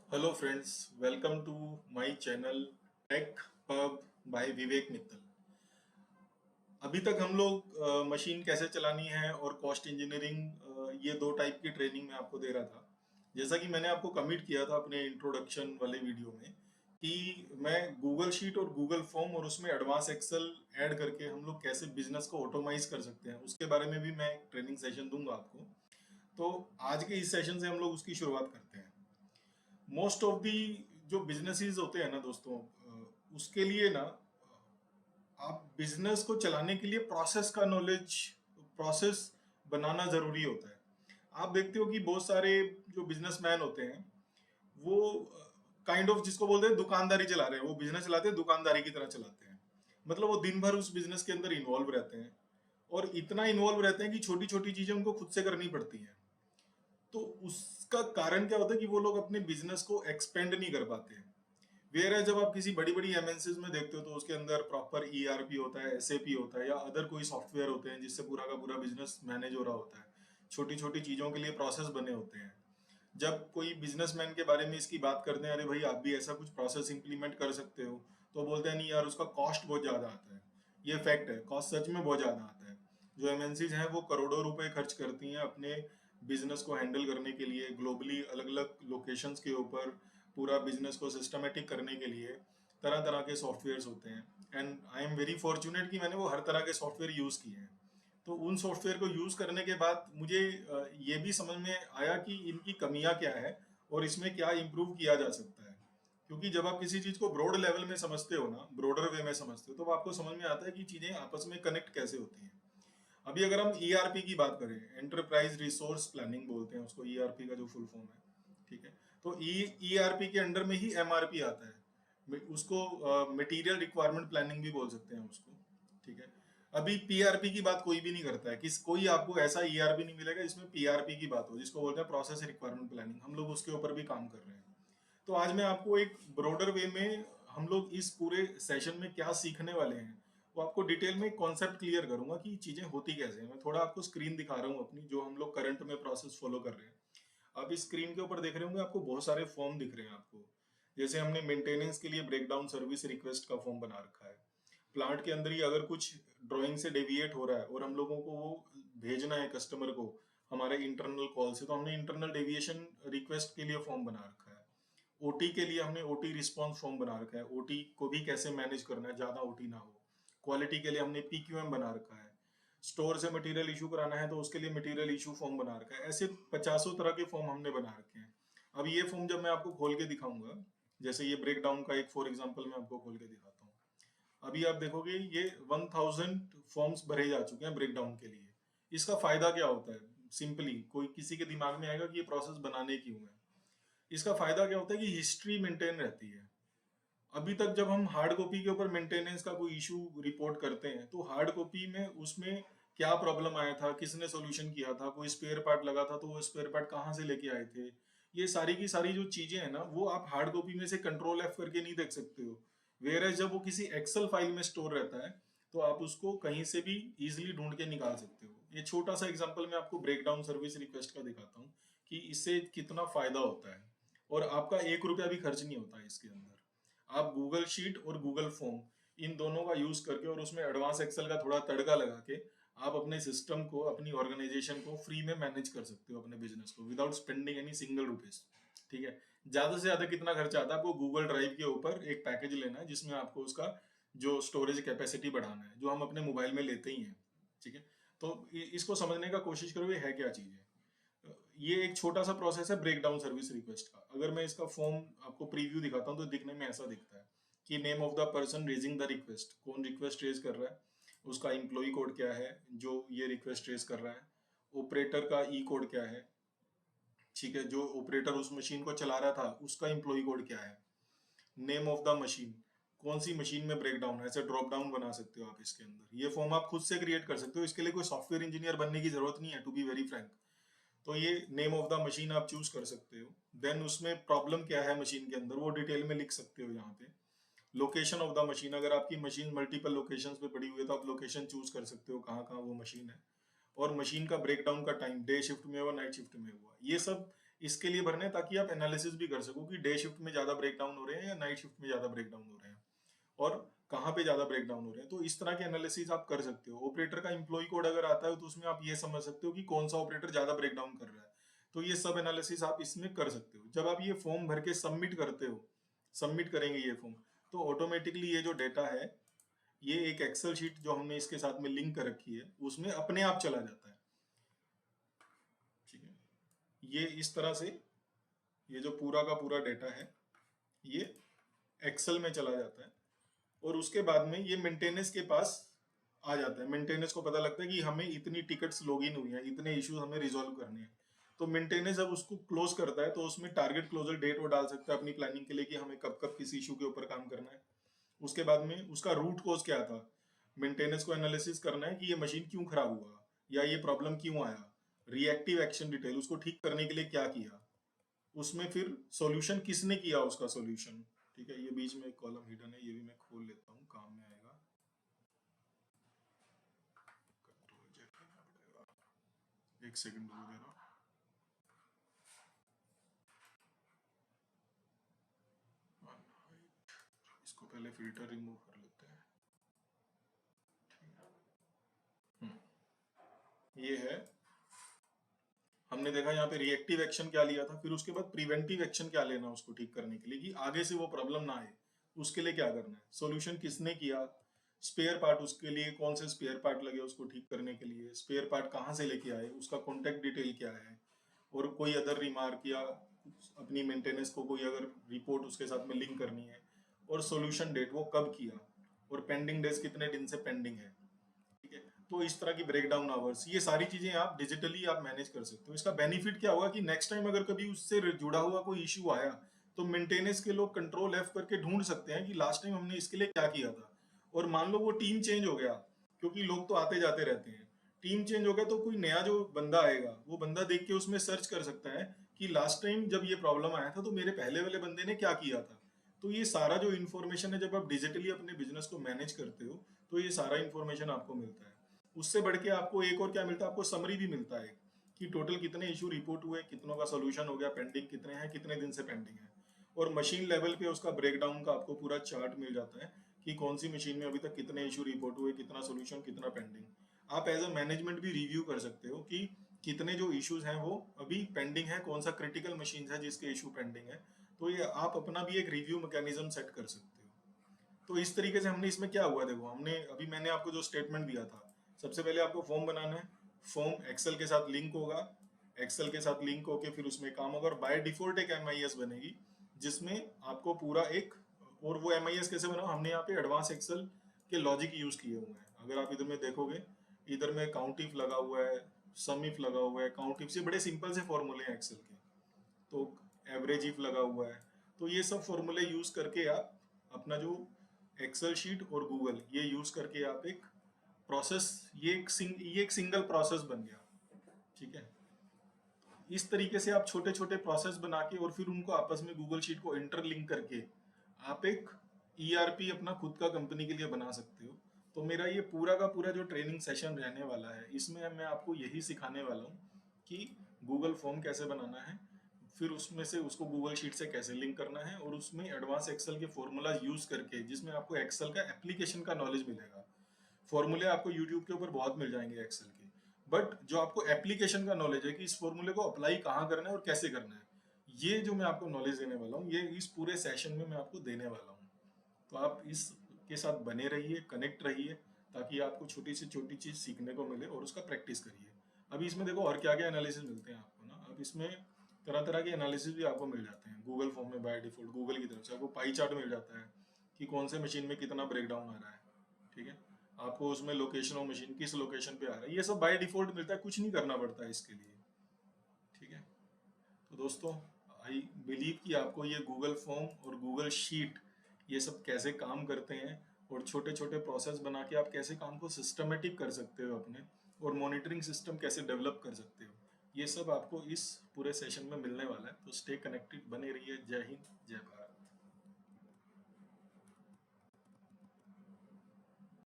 Hello friends, welcome to my channel tech pub by Vivek Mittal. अभी तक हम लोग मशीन कैसे चलानी है और कॉस्ट इंजीनियरिंग ये दो टाइप की ट्रेनिंग मैं आपको दे रहा था। जैसा कि मैंने आपको कमिट किया था अपने इंट्रोडक्शन वाले वीडियो में कि मैं गूगल शीट और गूगल फॉर्म और उसमें एडवांस एक्सेल ऐड करके हम लोग कैसे बिजनेस को ऑटोमाइज कर सकते हैं, उसके बारे में भी मैं एक ट्रेनिंग सेशन दूंगा आपको। तो आज के इस सेशन से हम लोग उसकी शुरुआत करते हैं। मोस्ट ऑफ दी जो बिजनेसेस होते हैं ना दोस्तों, उसके लिए ना आप बिजनेस को चलाने के लिए प्रोसेस का नॉलेज, प्रोसेस बनाना जरूरी होता है। आप देखते हो कि बहुत सारे जो बिजनेसमैन होते हैं वो काइंड ऑफ जिसको बोलते हैं दुकानदारी चला रहे हैं, वो बिजनेस चलाते हैं दुकानदारी की तरह चलाते हैं। मतलब वो दिन भर उस बिजनेस के अंदर इन्वॉल्व रहते हैं और इतना इन्वॉल्व रहते हैं कि छोटी छोटी चीजें उनको खुद से करनी पड़ती हैं। तो उसका कारण क्या होता है कि वो लोग अपने बिजनेस को एक्सपेंड नहीं कर पाते हैं। वेयर है जब आप किसी बड़ी बड़ी एमएनसीज में देखते हो तो उसके अंदर प्रॉपर ईआरपी होता है, एसएपी होता है या अदर कोई सॉफ्टवेयर होते हैं जिससे पूरा का पूरा बिजनेस मैनेज हो रहा होता है। छोटी छोटी चीजों के लिए प्रोसेस बने होते हैं। जब कोई बिजनेसमैन के बारे में इसकी बात करते हैं, अरे भाई आप भी ऐसा कुछ प्रोसेस इंप्लीमेंट कर सकते हो, तो बोलते हैं नहीं यार उसका कॉस्ट बहुत ज्यादा आता है। ये फैक्ट है, कॉस्ट सच में बहुत ज्यादा आता है। जो एमएनसीज हैं वो करोड़ों रुपए खर्च करती हैं अपने बिजनेस को हैंडल करने के लिए, ग्लोबली अलग अलग लोकेशंस के ऊपर पूरा बिजनेस को सिस्टमेटिक करने के लिए तरह तरह के सॉफ्टवेयर्स होते हैं। And I am very fortunate कि मैंने वो हर तरह के सॉफ्टवेयर यूज किए हैं। तो उन सॉफ्टवेयर को यूज करने के बाद मुझे ये भी समझ में आया कि इनकी कमियां क्या है और इसमें क्या इम्प्रूव किया जा सकता है। क्योंकि जब आप किसी चीज को ब्रॉड लेवल में समझते हो ना, ब्रॉडर वे में समझते हो, तो आपको समझ में आता है कि चीजें आपस में कनेक्ट कैसे होती हैं। अभी अगर हम ईआरपी की बात करें, एंटरप्राइज रिसोर्स प्लानिंग बोलते हैं उसको, ईआरपी का जो फुल फॉर्म है, ठीक है। तो ईआरपी के अंडर में ही एमआरपी आता है। उसको मटेरियल रिक्वायरमेंट प्लानिंग भी बोल सकते हैं उसको, ठीक है। अभी पीआरपी की बात कोई भी नहीं करता है, किस कोई आपको ऐसा ईआरपी नहीं मिलेगा जिसमें पीआरपी की बात हो, जिसको बोलते हैं प्रोसेस रिक्वायरमेंट प्लानिंग। हम लोग उसके ऊपर भी काम कर रहे हैं। तो आज मैं आपको एक ब्रॉडर वे में हम लोग इस पूरे सेशन में क्या सीखने वाले हैं वो आपको डिटेल में कॉन्सेप्ट क्लियर करूंगा कि चीजें होती कैसे हैं। मैं थोड़ा आपको स्क्रीन दिखा रहा हूँ अपनी, जो हम लोग करंट में प्रोसेस फॉलो कर रहे हैं। आप इस स्क्रीन के ऊपर देख रहे होंगे, आपको बहुत सारे फॉर्म दिख रहे हैं आपको। जैसे हमने मेंटेनेंस के लिए ब्रेकडाउन सर्विस रिक्वेस्ट का फॉर्म बना रखा है। प्लांट के अंदर ही अगर कुछ ड्राइंग से डेविएट हो रहा है और हम लोगों को वो भेजना है कस्टमर को हमारे इंटरनल कॉल से, तो हमने इंटरनल डेविएशन रिक्वेस्ट के लिए फॉर्म बना रखा है। ओटी के लिए हमने ओटी रिस्पॉन्स फॉर्म बना रखा है, ओटी को भी कैसे मैनेज करना है, ज्यादा ओटी ना हो। क्वालिटी के लिए हमने पीक्यूएम बना रखा है। स्टोर से मटेरियल इशू कराना है तो उसके लिए मटेरियल इशू फॉर्म बना रखा है। ऐसे पचासों तरह के फॉर्म हमने बना रखे हैं। अब ये फॉर्म जब मैं आपको खोल के दिखाऊंगा, जैसे ये ब्रेकडाउन का एक फॉर एग्जाम्पल मैं आपको खोल के दिखाता हूँ। अभी आप देखोगे ये 1000 फॉर्म्स भरे जा चुके हैं ब्रेकडाउन के लिए। इसका फायदा क्या होता है? सिंपली कोई किसी के दिमाग में आएगा कि ये प्रोसेस बनाने क्यों है। इसका फायदा क्या होता है कि हिस्ट्री मेंटेन रहती है। अभी तक जब हम हार्ड कॉपी के ऊपर मेंटेनेंस का कोई इशू रिपोर्ट करते हैं तो हार्ड कॉपी में उसमें क्या प्रॉब्लम आया था, किसने सोल्यूशन किया था, कोई स्पेयर पार्ट लगा था तो वो स्पेयर पार्ट कहाँ से लेके आए थे, ये सारी की सारी जो चीजें हैं ना, वो आप हार्ड कॉपी में से कंट्रोल एफ करके नहीं देख सकते हो। वेयर एज जब वो किसी एक्सेल फाइल में स्टोर रहता है तो आप उसको कहीं से भी इजिली ढूंढ के निकाल सकते हो। ये छोटा सा एग्जांपल मैं आपको ब्रेकडाउन सर्विस रिक्वेस्ट का दिखाता हूँ कि इससे कितना फायदा होता है। और आपका 1 रुपया भी खर्च नहीं होता है इसके अंदर। आप गूगल शीट और गूगल फॉर्म इन दोनों का यूज करके और उसमें एडवांस एक्सेल का थोड़ा तड़का लगा के आप अपने सिस्टम को, अपनी ऑर्गेनाइजेशन को फ्री में मैनेज कर सकते हो, अपने बिजनेस को, without spending any single rupees. ठीक है। ज्यादा से ज्यादा कितना खर्चा आता है आपको? गूगल ड्राइव के ऊपर एक पैकेज लेना है जिसमें आपको उसका जो स्टोरेज कैपेसिटी बढ़ाना है, जो हम अपने मोबाइल में लेते ही हैं। ठीक है। तो इसको समझने का कोशिश करो ये है क्या चीज है। ये एक छोटा सा प्रोसेस है ब्रेकडाउन सर्विस रिक्वेस्ट का। अगर मैं इसका फॉर्म आपको प्रीव्यू दिखाता हूँ तो दिखने में ऐसा दिखता है कि name of the person raising the request, कौन रिक्वेस्ट रेज कर रहा है, उसका एम्प्लॉय कोड क्या है जो ये रिक्वेस्ट रेज कर रहा है, ऑपरेटर का ई कोड क्या है, ठीक है, जो ऑपरेटर उस मशीन को चला रहा था उसका एम्प्लॉय कोड क्या है, नेम ऑफ द मशीन, कौन सी मशीन में ब्रेकडाउन है। ऐसे ड्रॉप डाउन बना सकते हो आप इसके अंदर। ये फॉर्म आप खुद से क्रिएट कर सकते हो, इसके लिए कोई सॉफ्टवेयर इंजीनियर बनने की जरूरत नहीं है, टू बी वेरी फ्रैंक। तो ये नेम ऑफ द मशीन आप चूज कर सकते हो। देन उसमें प्रॉब्लम क्या है मशीन के अंदर वो डिटेल में लिख सकते हो यहाँ पे। लोकेशन ऑफ द मशीन, अगर आपकी मशीन मल्टीपल लोकेशन पे पड़ी हुई है तो आप लोकेशन चूज कर सकते हो कहाँ कहाँ वो मशीन है। और मशीन का ब्रेकडाउन का टाइम, डे शिफ्ट में हुआ, नाइट शिफ्ट में हुआ, ये सब इसके लिए भरने हैं ताकि आप एनालिसिस भी कर सको कि डे शिफ्ट में ज़्यादा ब्रेक डाउन हो रहे हैं या नाइट शिफ्ट में ज़्यादा ब्रेक डाउन हो रहे हैं, और कहाँ पे ज़्यादा ब्रेक डाउन हो रहे हैं। तो इस तरह के एनालिसिस आप कर सकते हो। ऑपरेटर का एम्प्लॉय कोड अगर आता है तो उसमें आप ये समझ सकते हो कि कौन सा ऑपरेटर ज़्यादा ब्रेक डाउन कर रहा है। तो ये सब एनालिसिस आप इसमें कर सकते हो। जब आप ये फॉर्म भर के सबमिट करते हो, सबमिट करेंगे ये फॉर्म, तो ऑटोमेटिकली ये जो डेटा है, ये एक एक्सेल शीट जो हमने इसके साथ में लिंक कर रखी है उसमें अपने आप चला जाता है। ठीक है, ये इस तरह से ये जो पूरा का पूरा डेटा है ये एक्सेल में चला जाता है, और उसके बाद में ये मेंटेनेंस के पास आ जाता है। मेंटेनेंस को पता लगता है कि हमें इतनी टिकट्स लॉगिन हुई हैं, इतने इश्यूज हमें रिजॉल्व करने हैं। तो मेंटेनेंस जब उसको क्लोज करता है तो उसमें टारगेट क्लोजर डेट वो डाल सकता है अपनी प्लानिंग के लिए कि हमें कब कब किस इशू के ऊपर काम करना है। उसके बाद में उसका रूट कॉज क्या था, मेंटेनेंस को एनालिसिस करना है कि ये मशीन क्यों खराब हुआ या ये प्रॉब्लम क्यों आया। रिएक्टिव एक्शन डिटेल, उसको ठीक करने के लिए क्या किया, उसमें फिर सॉल्यूशन किसने किया, उसका सॉल्यूशन। ठीक है, ये बीच में एक कॉलम हिडन है, ये भी मैं खोल लेता हूँ, काम में आएगा। कंट्रोल जेड करना पड़ेगा, एक सेकंड रुको जरा। इसको पहले फिल्टर रिमूव कर लेते हैं। ये है, हमने देखा यहाँ पे रिएक्टिव एक्शन क्या लिया था, फिर उसके बाद प्रिवेंटिव एक्शन क्या लेना उसको ठीक करने के लिए कि आगे से वो प्रॉब्लम ना आए, उसके लिए क्या करना है, सॉल्यूशन किसने किया, स्पेयर पार्ट उसके लिए कौन से स्पेयर पार्ट लगे उसको ठीक करने के लिए, स्पेयर पार्ट कहाँ से लेके आए, उसका कॉन्टेक्ट डिटेल क्या है, और कोई अदर रिमार्क या अपनी मेंटेनेंस को कोई अगर रिपोर्ट उसके साथ में लिंक करनी है, और सॉल्यूशन डेट वो कब किया, और पेंडिंग डेज कितने दिन से पेंडिंग है। ठीक है, तो इस तरह की ब्रेक डाउन आवर्स, ये सारी चीजें आप डिजिटली आप मैनेज कर सकते हो। इसका बेनिफिट क्या होगा कि नेक्स्ट टाइम अगर कभी उससे जुड़ा हुआ कोई इशू आया तो मेंटेनेंस के लोग कंट्रोल एफ करके ढूंढ सकते हैं कि लास्ट टाइम हमने इसके लिए क्या किया था। और मान लो वो टीम चेंज हो गया, क्योंकि लोग तो आते जाते रहते हैं, टीम चेंज हो गया तो कोई नया जो बंदा आएगा वो बंदा देख के उसमें सर्च कर सकता है कि लास्ट टाइम जब ये प्रॉब्लम आया था तो मेरे पहले वाले बंदे ने क्या किया था। तो ये सारा जो इन्फॉर्मेशन है, जब आप डिजिटली अपने बिजनेस को मैनेज करते हो तो ये सारा इन्फॉर्मेशन आपको मिलता है। उससे बढ़ के आपको एक और क्या मिलता है, आपको समरी भी मिलता है कि टोटल कितने इशू रिपोर्ट हुए, कितनों का सोल्यूशन हो गया, पेंडिंग कितने हैं, कितने दिन से पेंडिंग है। और मशीन लेवल पे उसका ब्रेकडाउन का आपको पूरा चार्ट मिल जाता है कि कौन सी मशीन में अभी तक कितने इशू रिपोर्ट हुए, कितना सोल्यूशन, कितना पेंडिंग। आप एज अ मैनेजमेंट भी रिव्यू कर सकते हो कि कितने जो इश्यूज हैं वो अभी पेंडिंग है, कौन सा क्रिटिकल मशीन है जिसके इशू पेंडिंग है। तो ये आप अपना भी एक रिव्यू मैकेनिज्म सेट कर सकते हो। तो इस तरीके से हमने इसमें क्या हुआ, देखो हमने अभी मैंने आपको जो स्टेटमेंट दिया था, सबसे पहले आपको फॉर्म बनाना है, फॉर्म एक्सेल के साथ लिंक होगा, एक्सेल के साथ लिंक होके फिर उसमें काम होगा, और बाय डिफॉल्ट एक एमआईएस बनेगी जिसमें आपको पूरा एक, और वो एमआईएस कैसे बना, हमने यहाँ पे एडवांस एक्सेल के लॉजिक यूज किए हुए हैं। अगर आप इधर में देखोगे, इधर में काउंट इफ लगा हुआ है, सम इफ लगा हुआ है, काउंट इफ से बड़े सिंपल से फॉर्मूले हैं एक्सेल के, तो एवरेज इफ लगा हुआ है। तो ये सब फॉर्मूले यूज करके आप अपना जो एक्सेल शीट और गूगल ये यूज करके आप एक प्रोसेस, ये एक सिंगल प्रोसेस बन गया। ठीक है, इस तरीके से आप छोटे छोटे प्रोसेस बना के और फिर उनको आपस में गूगल शीट को इंटरलिंक करके आप एक ईआरपी अपना खुद का कंपनी के लिए बना सकते हो। तो मेरा ये पूरा का पूरा जो ट्रेनिंग सेशन रहने वाला है, इसमें मैं आपको यही सिखाने वाला हूँ कि गूगल फॉर्म कैसे बनाना है, फिर उसमें से उसको गूगल शीट से कैसे लिंक करना है, और उसमें एडवांस एक्सेल के फॉर्मूला यूज करके जिसमें आपको एक्सेल का एप्लीकेशन का नॉलेज मिलेगा। फॉर्मूले आपको यूट्यूब के ऊपर बहुत मिल जाएंगे एक्सेल के, बट जो आपको एप्लीकेशन का नॉलेज है कि इस फॉर्मूले को अप्लाई कहाँ करना है और कैसे करना है, ये जो मैं आपको नॉलेज देने वाला हूँ, ये इस पूरे सेशन में मैं आपको देने वाला हूँ। तो आप इसके साथ बने रहिए, कनेक्ट रहिए, ताकि आपको छोटी से छोटी चीज़ सीखने को मिले और उसका प्रैक्टिस करिए। अभी इसमें देखो और क्या क्या एनालिसिस मिलते हैं आपको ना, अब इसमें तरह तरह के एनालिसिस भी आपको मिल जाते हैं गूगल फॉर्म में। बाय डिफॉल्ट गूगल की तरफ से आपको पाई चार्ट मिल जाता है कि कौन से मशीन में कितना ब्रेकडाउन आ रहा है। ठीक है, आपको उसमें लोकेशन और मशीन किस लोकेशन पे आ रहा है, ये सब बाय डिफॉल्ट मिलता है, कुछ नहीं करना पड़ता है इसके लिए। ठीक है, तो दोस्तों आई बिलीव कि आपको ये गूगल फॉर्म और गूगल शीट ये सब कैसे काम करते हैं, और छोटे छोटे प्रोसेस बना के आप कैसे काम को सिस्टमेटिक कर सकते हो अपने, और मॉनिटरिंग सिस्टम कैसे डेवलप कर सकते हो, ये सब आपको इस पूरे सेशन में मिलने वाला है। तो स्टे कनेक्टेड, बने रहिए। जय हिंद, जय भारत।